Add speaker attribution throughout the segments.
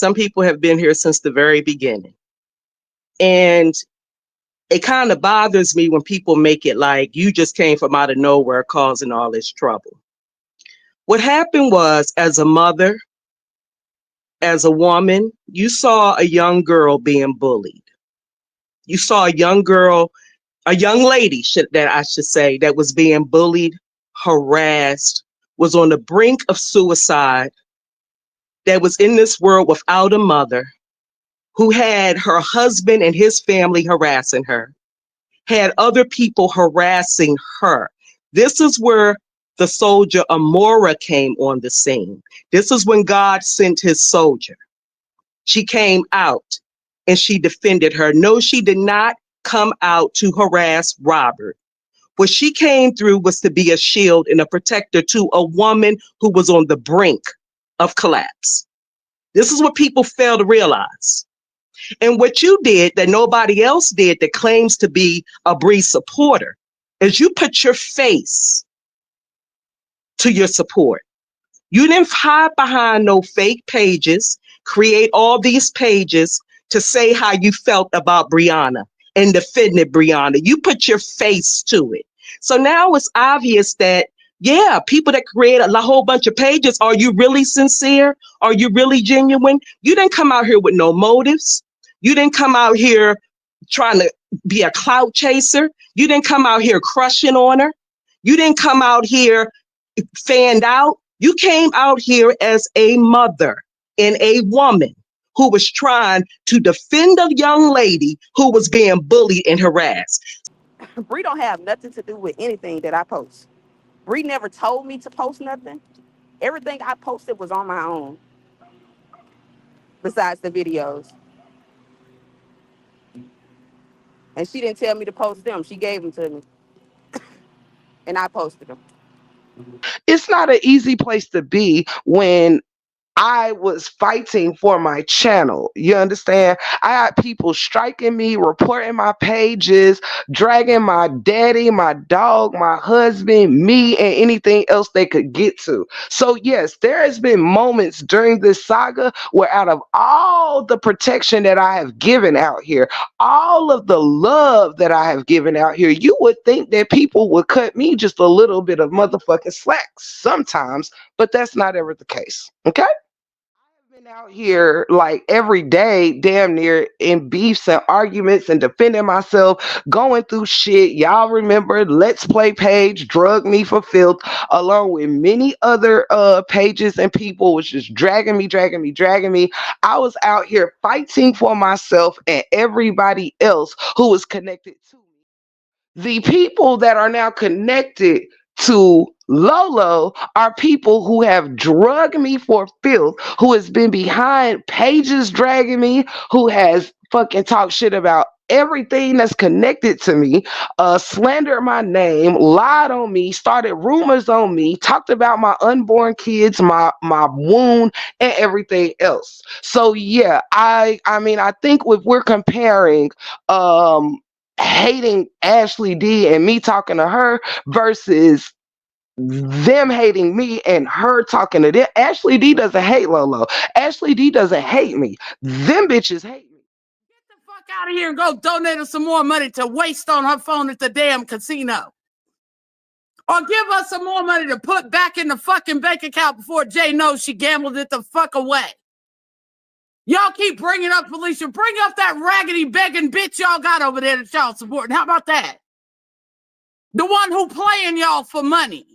Speaker 1: Some people have been here since the very beginning. And it kind of bothers me when people make it like you just came from out of nowhere causing all this trouble. What happened was, as a mother, as a woman, you saw a young girl being bullied. You saw a young girl, a young lady, that I should say, that was being bullied, harassed, was on the brink of suicide, that was in this world without a mother, who had her husband and his family harassing her, had other people harassing her. This is where the soldier Amora came on the scene. This is when God sent his soldier. She came out and she defended her. No, she did not come out to harass Robert. What she came through was to be a shield and a protector to a woman who was on the brink of collapse. This is what people fail to realize. And what you did that nobody else did that claims to be a Bree supporter is you put your face to your support. You didn't hide behind no fake pages, create all these pages to say how you felt about Brianna and defended Brianna. You put your face to it. So now it's obvious that, yeah, people that create a whole bunch of pages, are you really sincere? Are you really genuine? You didn't come out here with no motives. You didn't come out here trying to be a clout chaser. You didn't come out here crushing on her. You didn't come out here fanned out. You came out here as a mother and a woman who was trying to defend a young lady who was being bullied and harassed.
Speaker 2: Bree don't have nothing to do with anything that I post. Bree never told me to post nothing. Everything I posted was on my own, besides the videos. And she didn't tell me to post them. She gave them to me, and I posted them.
Speaker 3: It's not an easy place to be when I was fighting for my channel. You understand? I had people striking me, reporting my pages, dragging my daddy, my dog, my husband, me, and anything else they could get to. So yes, there has been moments during this saga where out of all the protection that I have given out here, all of the love that I have given out here, you would think that people would cut me just a little bit of motherfucking slack sometimes, but that's not ever the case. Okay? Been out here like every day, damn near in beefs and arguments and defending myself, going through shit. Y'all remember Let's Play page drug me for filth, along with many other pages and people was just dragging me, dragging me, dragging me. I was out here fighting for myself and everybody else who was connected to me. The people that are now connected to Lolo are people who have drugged me for filth, who has been behind pages dragging me, who has fucking talked shit about everything that's connected to me, slandered my name, lied on me, started rumors on me, talked about my unborn kids, my wound, and everything else. So yeah, I mean I think if we're comparing hating Ashley D and me talking to her versus them hating me and her talking to them. Ashley D doesn't hate Lolo. Ashley D doesn't hate me. Them bitches hate me.
Speaker 4: Get the fuck out of here and go donate her some more money to waste on her phone at the damn casino. Or give us some more money to put back in the fucking bank account before Jay knows she gambled it the fuck away. Y'all keep bringing up Felicia. Bring up that raggedy begging bitch y'all got over there that y'all supporting. How about that? The one who playing y'all for money.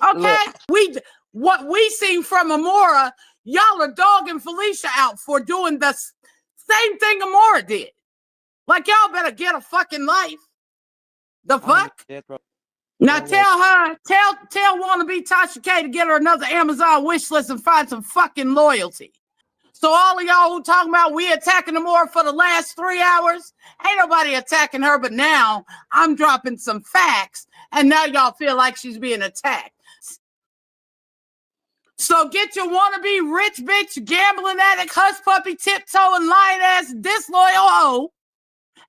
Speaker 4: Okay? Look. What we seen from Amora, y'all are dogging Felicia out for doing the same thing Amora did. Like y'all better get a fucking life. The fuck? Now tell wannabe Tasha K to get her another Amazon wish list and find some fucking loyalty. So all of y'all who talking about we attacking Amora for the last 3 hours, ain't nobody attacking her, but now I'm dropping some facts, and now y'all feel like she's being attacked. So get your wannabe rich bitch, gambling addict, hush puppy, tiptoeing, lying ass, disloyal hoe,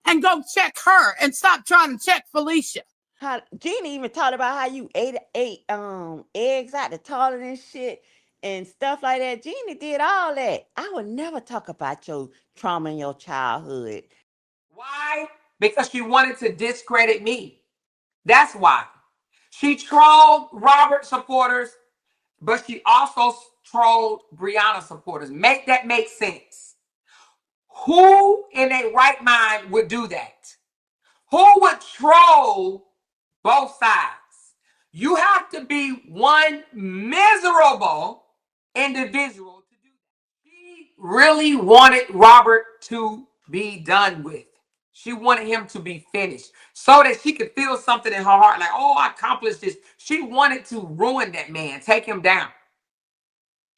Speaker 4: and go check her and stop trying to check Felicia.
Speaker 5: Gina even talked about how you ate eggs out the toilet and shit. and stuff like that. Jeannie did all that. I would never talk about your trauma in your childhood.
Speaker 6: Why? Because she wanted to discredit me. That's why. She trolled Robert supporters, but she also trolled Brianna supporters. Make that make sense. Who in a right mind would do that? Who would troll both sides? You have to be one miserable individual to do that. She really wanted Robert to be done with. She wanted him to be finished so that she could feel something in her heart like, oh, I accomplished this. She wanted to ruin that man, take him down.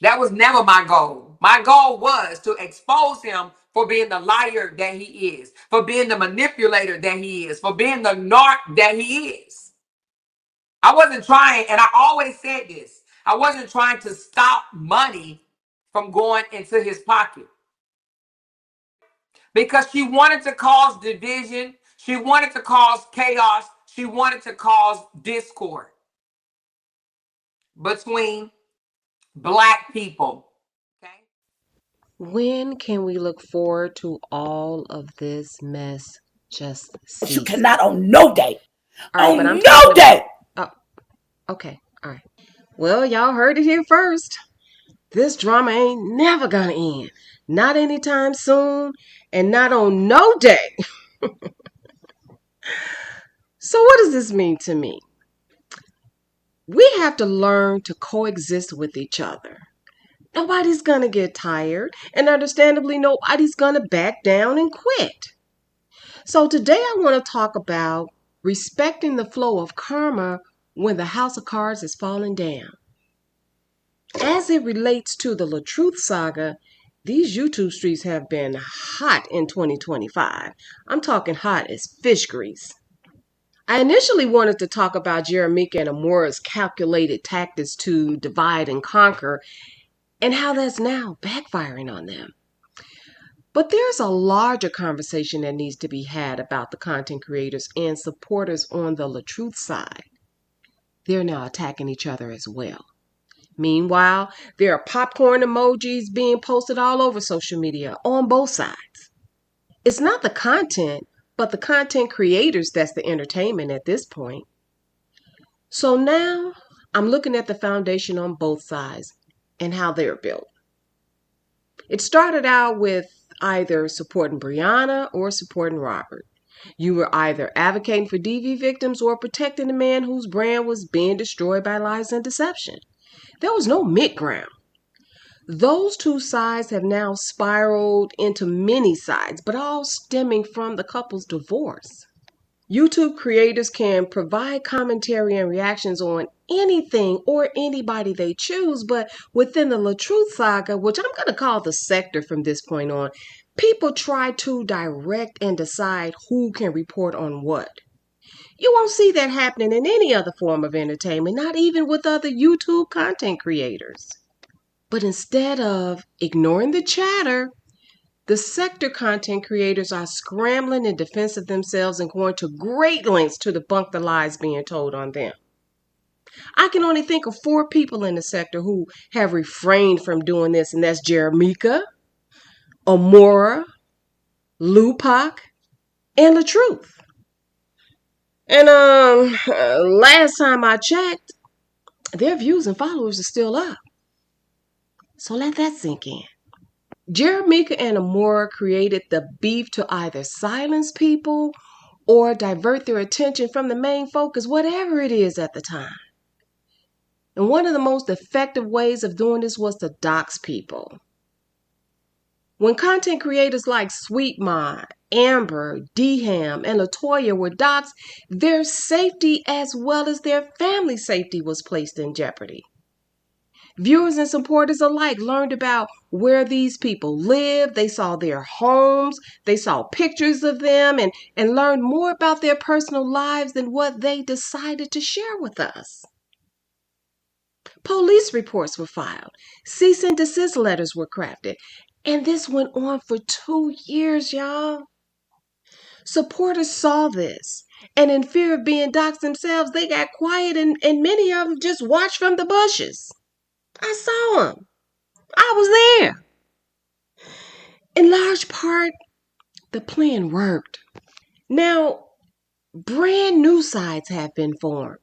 Speaker 6: That was never my goal. My goal was to expose him for being the liar that he is, for being the manipulator that he is, for being the narc that he is. I wasn't trying, and I always said this, I wasn't trying to stop money from going into his pocket. Because she wanted to cause division, she wanted to cause chaos, she wanted to cause discord between Black people. Okay?
Speaker 7: When can we look forward to all of this mess just
Speaker 8: But you
Speaker 7: ceasing?
Speaker 8: cannot on no day.
Speaker 7: All right,
Speaker 8: On
Speaker 7: but I'm
Speaker 8: no
Speaker 7: talking
Speaker 8: day.
Speaker 7: about. Oh, okay. All right. Well, y'all heard it here first. This drama ain't never gonna end. Not anytime soon, and not on no day. So, what does this mean to me? We have to learn to coexist with each other. Nobody's gonna get tired, and understandably, nobody's gonna back down and quit. So today I want to talk about respecting the flow of karma when the house of cards is falling down. As it relates to the Latruth saga, these YouTube streets have been hot in 2025. I'm talking hot as fish grease. I initially wanted to talk about Jeremica and Amora's calculated tactics to divide and conquer and how that's now backfiring on them. But there's a larger conversation that needs to be had about the content creators and supporters on the Latruth side. They're now attacking each other as well. Meanwhile, there are popcorn emojis being posted all over social media on both sides. It's not the content, but the content creators that's the entertainment at this point. So now I'm looking at the foundation on both sides and how they're built. It started out with either supporting Brianna or supporting Robert. You were either advocating for DV victims or protecting the man whose brand was being destroyed by lies and deception. There was no mid-ground. Those two sides have now spiraled into many sides, but all stemming from the couple's divorce. YouTube creators can provide commentary and reactions on anything or anybody they choose, but within the Latruth saga, which I'm going to call the sector from this point on, people try to direct and decide who can report on what. You won't see that happening in any other form of entertainment, not even with other YouTube content creators. But instead of ignoring the chatter, the sector content creators are scrambling in defense of themselves and going to great lengths to debunk the lies being told on them. I can only think of 4 people in the sector who have refrained from doing this, and that's Jeremica, Amora, Lupac, and Latruth. And last time I checked, their views and followers are still up. So let that sink in. Jeremica and Amora created the beef to either silence people or divert their attention from the main focus, whatever it is at the time. And one of the most effective ways of doing this was to dox people. When content creators like Sweet Ma, Amber, Dham, and Latoya were doxxed, their safety as well as their family safety was placed in jeopardy. Viewers and supporters alike learned about where these people lived, they saw their homes, they saw pictures of them, and learned more about their personal lives than what they decided to share with us. Police reports were filed, cease and desist letters were crafted, and this went on for 2 years, y'all. Supporters saw this, and in fear of being doxxed themselves, they got quiet, and many of them just watched from the bushes. I saw him. I was there. In large part, the plan worked. Now, brand new sites have been formed.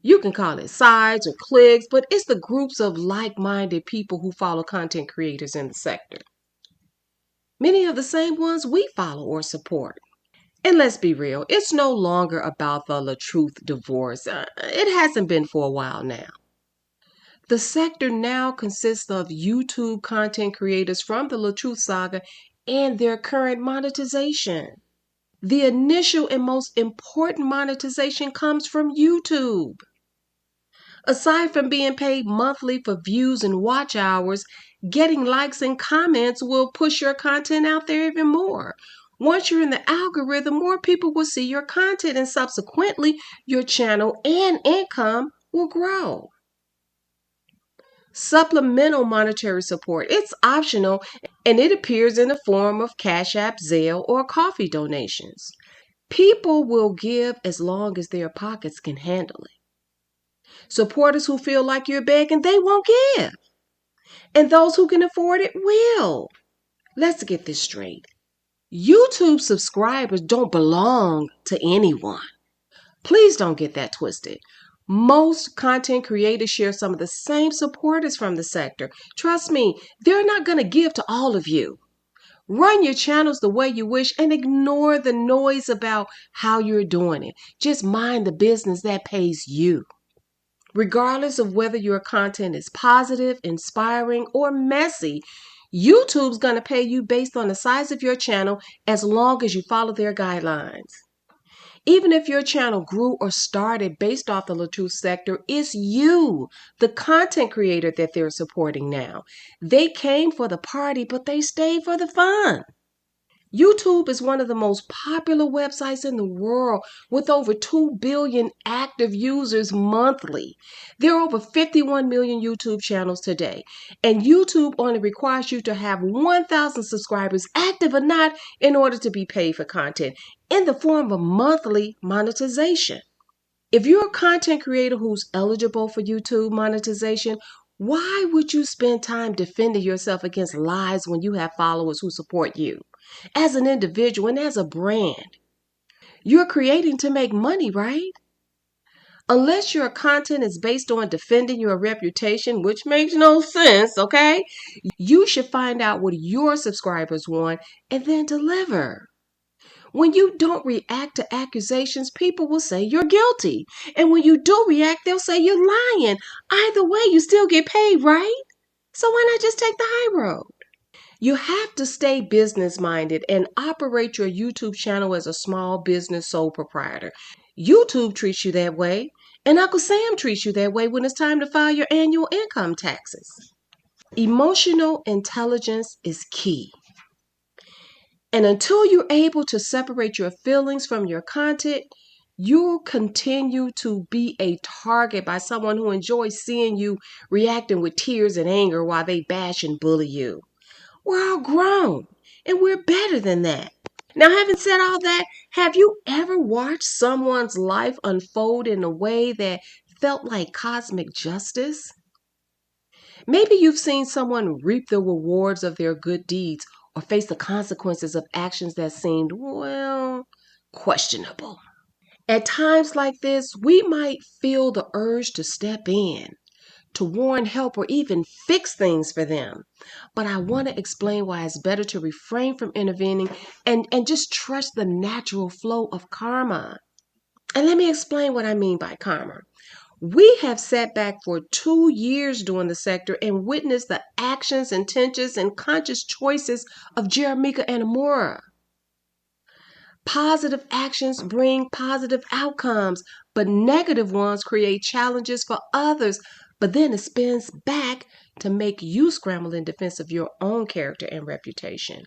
Speaker 7: You can call it sites or cliques, but it's the groups of like minded people who follow content creators in the sector. Many of the same ones we follow or support. And let's be real, it's no longer about the Latruth divorce. It hasn't been for a while now. The sector now consists of YouTube content creators from the Latruth saga and their current monetization. The initial and most important monetization comes from YouTube. Aside from being paid monthly for views and watch hours, getting likes and comments will push your content out there even more. Once you're in the algorithm, more people will see your content and subsequently your channel and income will grow. Supplemental monetary support. It's optional and it appears in the form of Cash App, Zelle, or coffee donations. People will give as long as their pockets can handle it. Supporters who feel like you're begging, they won't give. And those who can afford it will. Let's get this straight. YouTube subscribers don't belong to anyone. Please don't get that twisted. Most content creators share some of the same supporters from the sector. Trust me, they're not going to give to all of you. Run your channels the way you wish and ignore the noise about how you're doing it. Just mind the business that pays you. Regardless of whether your content is positive, inspiring, or messy, YouTube's going to pay you based on the size of your channel as long as you follow their guidelines. Even if your channel grew or started based off the Latruth sector, it's you, the content creator that they're supporting now. They came for the party, but they stayed for the fun. YouTube is one of the most popular websites in the world with over 2 billion active users monthly. There are over 51 million YouTube channels today, and YouTube only requires you to have 1,000 subscribers, active or not, in order to be paid for content in the form of monthly monetization. If you're a content creator who's eligible for YouTube monetization, why would you spend time defending yourself against lies when you have followers who support you? As an individual and as a brand, you're creating to make money, right? Unless your content is based on defending your reputation, which makes no sense, okay? You should find out what your subscribers want and then deliver. When you don't react to accusations, people will say you're guilty. And when you do react, they'll say you're lying. Either way, you still get paid, right? So why not just take the high road? You have to stay business minded and operate your YouTube channel as a small business sole proprietor. YouTube treats you that way, and Uncle Sam treats you that way when it's time to file your annual income taxes. Emotional intelligence is key. And until you're able to separate your feelings from your content, you'll continue to be a target by someone who enjoys seeing you reacting with tears and anger while they bash and bully you. We're all grown and we're better than that. Now, having said all that, have you ever watched someone's life unfold in a way that felt like cosmic justice? Maybe you've seen someone reap the rewards of their good deeds or face the consequences of actions that seemed, well, questionable. At times like this, we might feel the urge to step in, to warn, help, or even fix things for them. But I want to explain why it's better to refrain from intervening and just trust the natural flow of karma. And let me explain what I mean by karma. We have sat back for 2 years doing the sector and witnessed the actions, intentions, and conscious choices of Jeremica and Amora. Positive actions bring positive outcomes, but negative ones create challenges for others. But then it spins back to make you scramble in defense of your own character and reputation.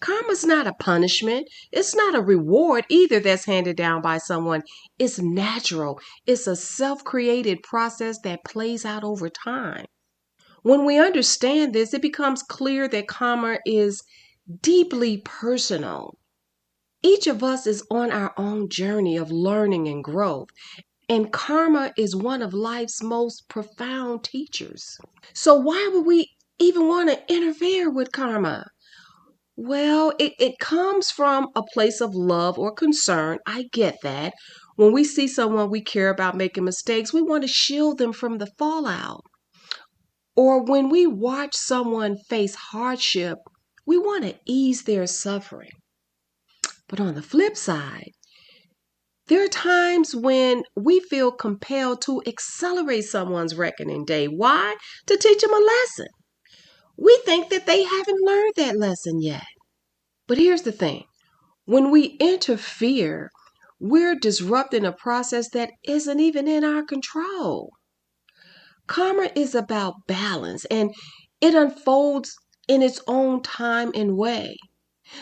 Speaker 7: Karma's not a punishment. It's not a reward either that's handed down by someone. It's natural. It's a self-created process that plays out over time. When we understand this, it becomes clear that karma is deeply personal. Each of us is on our own journey of learning and growth. And karma is one of life's most profound teachers. So why would we even want to interfere with karma? Well, it comes from a place of love or concern. I get that. When we see someone we care about making mistakes, we want to shield them from the fallout. Or when we watch someone face hardship, we want to ease their suffering. But on the flip side, there are times when we feel compelled to accelerate someone's reckoning day. Why? To teach them a lesson. We think that they haven't learned that lesson yet. But here's the thing. When we interfere, we're disrupting a process that isn't even in our control. Karma is about balance and it unfolds in its own time and way.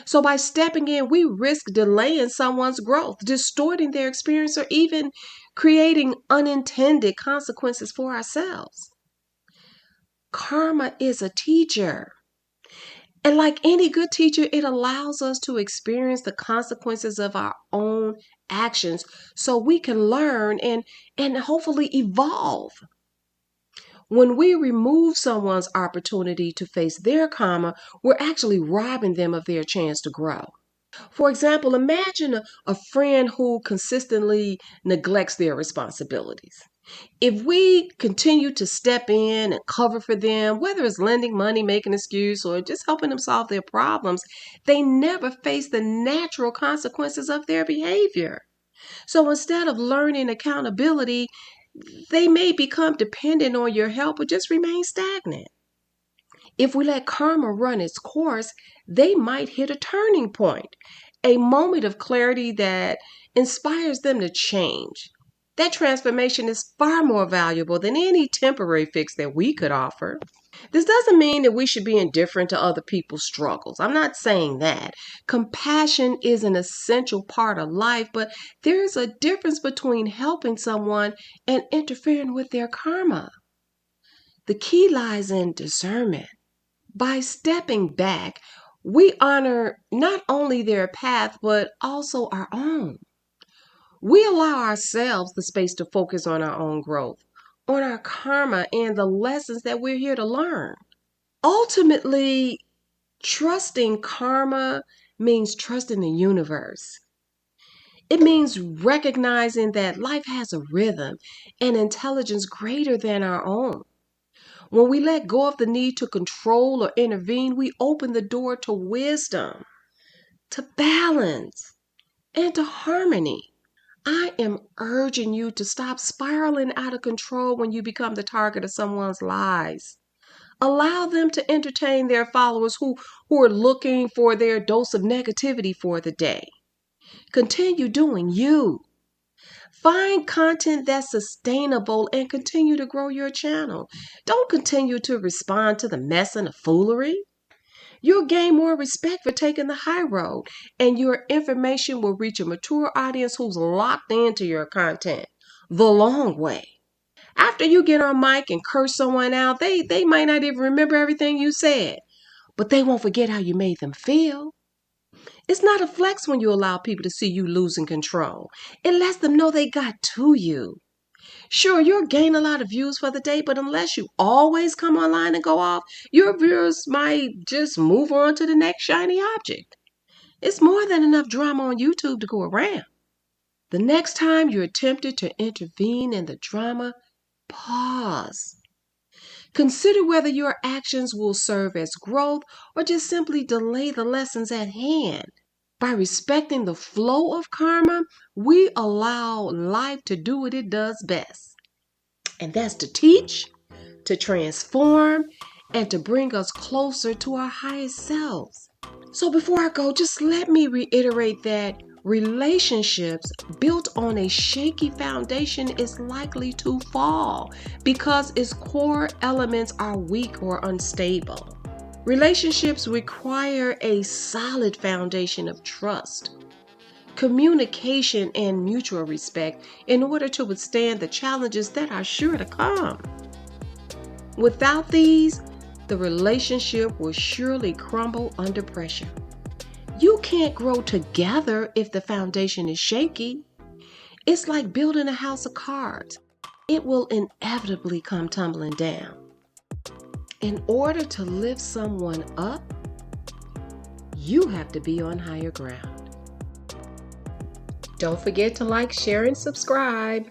Speaker 7: So by stepping in, we risk delaying someone's growth, distorting their experience, or even creating unintended consequences for ourselves. Karma is a teacher. And like any good teacher, it allows us to experience the consequences of our own actions so we can learn and hopefully evolve. When we remove someone's opportunity to face their karma, we're actually robbing them of their chance to grow. For example, imagine a friend who consistently neglects their responsibilities. If we continue to step in and cover for them, whether it's lending money, making an excuse, or just helping them solve their problems, they never face the natural consequences of their behavior. So instead of learning accountability, they may become dependent on your help or just remain stagnant. If we let karma run its course, they might hit a turning point, a moment of clarity that inspires them to change. That transformation is far more valuable than any temporary fix that we could offer. This doesn't mean that we should be indifferent to other people's struggles. I'm not saying that. Compassion is an essential part of life, but there's a difference between helping someone and interfering with their karma. The key lies in discernment. By stepping back, we honor not only their path, but also our own. We allow ourselves the space to focus on our own growth, on our karma, and the lessons that we're here to learn. Ultimately, trusting karma means trusting the universe. It means recognizing that life has a rhythm and intelligence greater than our own. When we let go of the need to control or intervene, we open the door to wisdom, to balance, and to harmony. I am urging you to stop spiraling out of control when you become the target of someone's lies. Allow them to entertain their followers who are looking for their dose of negativity for the day. Continue doing you. Find content that's sustainable and continue to grow your channel. Don't continue to respond to the mess and the foolery. You'll gain more respect for taking the high road, and your information will reach a mature audience who's locked into your content the long way. After you get on mic and curse someone out, they might not even remember everything you said, but they won't forget how you made them feel. It's not a flex when you allow people to see you losing control. It lets them know they got to you. Sure, you'll gain a lot of views for the day, but unless you always come online and go off, your viewers might just move on to the next shiny object. It's more than enough drama on YouTube to go around. The next time you're tempted to intervene in the drama, pause. Consider whether your actions will serve as growth or just simply delay the lessons at hand. By respecting the flow of karma, we allow life to do what it does best. And that's to teach, to transform, and to bring us closer to our highest selves. So before I go, just let me reiterate that relationships built on a shaky foundation is likely to fall because its core elements are weak or unstable. Relationships require a solid foundation of trust, communication, and mutual respect in order to withstand the challenges that are sure to come. Without these, the relationship will surely crumble under pressure. You can't grow together if the foundation is shaky. It's like building a house of cards. It will inevitably come tumbling down. In order to lift someone up, you have to be on higher ground. Don't forget to like, share, and subscribe.